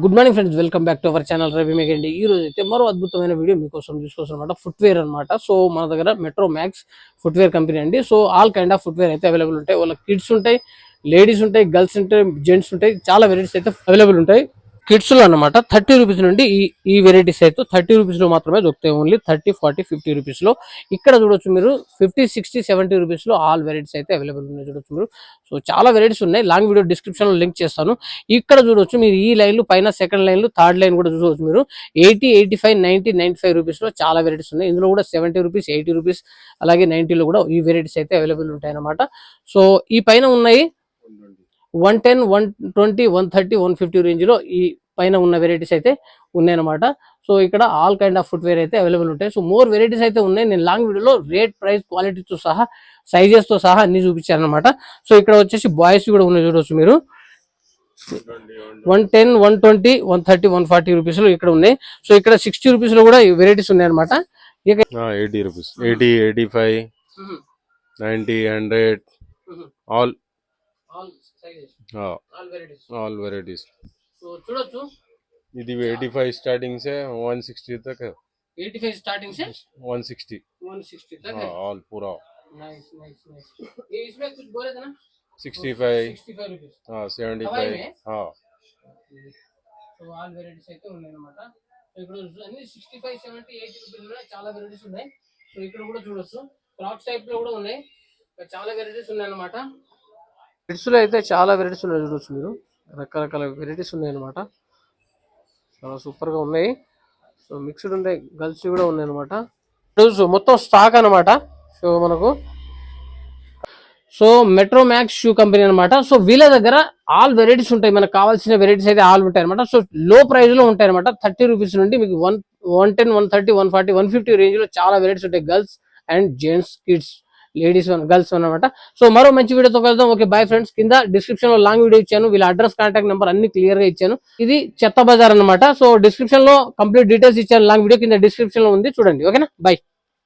Good morning friends, welcome back to our channel Ravi మేగండి. ఈ రోజు అయితే మరో అద్భుతమైన వీడియో మీకోసం తీసుకొస్తాం అనమాట. ఫుట్వేర్ అనమాట. సో మన దగ్గర మెట్రో మ్యాక్స్ ఫుట్వేర్ కంపెనీ అండి. So all kind of footwear అయితే అవైలబుల్ ఉంటాయి. వాళ్ళ కిడ్స్ ఉంటాయి, లేడీస్ ఉంటాయి, గర్ల్స్ ఉంటాయి, జెంట్స్ ఉంటాయి. చాలా వెరైటీస్ అయితే అవైలబుల్ ఉంటాయి. కిడ్స్ లో అనమాట 30 రూపీస్ నుండి ఈ వెరైటీస్ అయితే 30 రూపీస్ లో మాత్రమే దొరుకుతాయి. ఓన్లీ 30, 40, 50 రూపీస్ లో. ఇక్కడ చూడొచ్చు మీరు 50, 60, 70 రూపీస్ లో ఆల్ వెరైటీస్ అయితే అవైలబుల్ ఉన్నాయి. చూడొచ్చు మీరు. సో చాలా వెరైటీస్ ఉన్నాయి. లాంగ్ వీడియో డిస్క్రిప్షన్ లో లింక్ చేస్తాను. ఇక్కడ చూడొచ్చు మీరు ఈ లైన్లు పైన సెకండ్ లైన్లు థర్డ్ లైన్ కూడా చూడవచ్చు మీరు. 80, 85, 90, 95 రూపీస్ లో చాలా వెరైటీస్ ఉన్నాయి. ఇందులో కూడా 70 రూపీస్, 80 రూపీస్, అలాగే 90 లో కూడా ఈ వెరైటీస్ అయితే అవైలబుల్ ఉంటాయి అన్నమాట. సో ఈ పైన ఉన్నాయి 110, 120, 130, 150 రేంజ్ లో ఈ పైన ఉన్న వెరైటీస్ అయితే ఉన్నాయన్నమాట. సో ఇక్కడ ఆల్ కైండ్ ఆఫ్ ఫుట్వేర్ అయితే అవైలబుల్ ఉంటాయి. సో మోర్ వెరైటీస్ అయితే ఉన్నాయి. నేను లాంగ్ వీడియోలో రేట్, ప్రైస్, క్వాలిటీతో సహా, సైజెస్ తో సహా అన్ని చూపించాను అనమాట. సో ఇక్కడ వచ్చేసి బాయ్స్ కూడా ఉన్నాయి. చూడవచ్చు మీరు 110, 120, 130, 140 రూపీస్ లో ఇక్కడ ఉన్నాయి. సో ఇక్కడ 60 రూపీస్ లో కూడా వెరైటీస్ ఉన్నాయి అనమాట. 80 rupees, 80, 85, 90, 100, all all varieties. So చూడొచ్చు ఇది 85 स्टार्टिंग से 160 तक है. 85 स्टार्टिंग से 160 160 तक है. ऑल पूरा. Nice nice nice. ये इसमें कुछ बोले थे ना 65 रुपीस. 75 సో ఆల్ వెరైటీస్ అయితే ఉన్నాయి అన్నమాట. సో ఇక్కడ అన్ని 65, 70, 80 రూపీస్ ఉన్నాయి. చాలా వెరైటీస్ ఉన్నాయి. సో ఇక్కడ కూడా చూడొచ్చు క్రాక్స్ టైప్ లో కూడా ఉన్నాయి. చాలా వెరైటీస్ ఉన్నాయి అన్నమాట. కిడ్స్ లో అయితే చాలా వెరైటీస్ ఉన్నాయి. చూడొచ్చు మీరు. రకరకాల వెరైటీస్ ఉన్నాయి అన్నమాట. చాలా సూపర్ గా ఉన్నాయి. సో మిక్స్డ్ ఉన్నాయి, గర్ల్స్ కూడా ఉన్నాయి అనమాట. మొత్తం స్టాక్ అనమాట. సో మనకు మెట్రో మ్యాక్స్ షూ కంపెనీ అనమాట. సో వీళ్ళ దగ్గర ఆల్ వెరైటీస్ ఉంటాయి. మనకు కావాల్సిన వెరైటీస్ అయితే ఆల్ ఉంటాయి అనమాట. సో లో ప్రైస్ లో ఉంటాయి అనమాట. 30 రూపీస్ నుండి మీకు 110, 130, 140, 150 రేంజ్ లో చాలా వెరైటీస్ ఉంటాయి. Girls and gents, kids, ladies, girls అనమాట. సో మరో మంచి వీడియోతో కలుద్దాం. Okay, bye friends. కింద డిస్క్రిప్షన్ లో లాంగ్ వీడియో ఇచ్చాను. వీళ్ళ అడ్రస్, కాంటాక్ట్ నెంబర్ అన్ని క్లియర్ గా ఇచ్చాను. ఇది చెత్త బజార్ అనమాట. సో డిస్క్రిప్షన్ లో కంప్లీట్ డీటెయిల్స్ ఇచ్చాను. లాంగ్ వీడియో కింద డిస్క్రిప్షన్ లో ఉంది, చూడండి. ఓకేనా, బాయ్.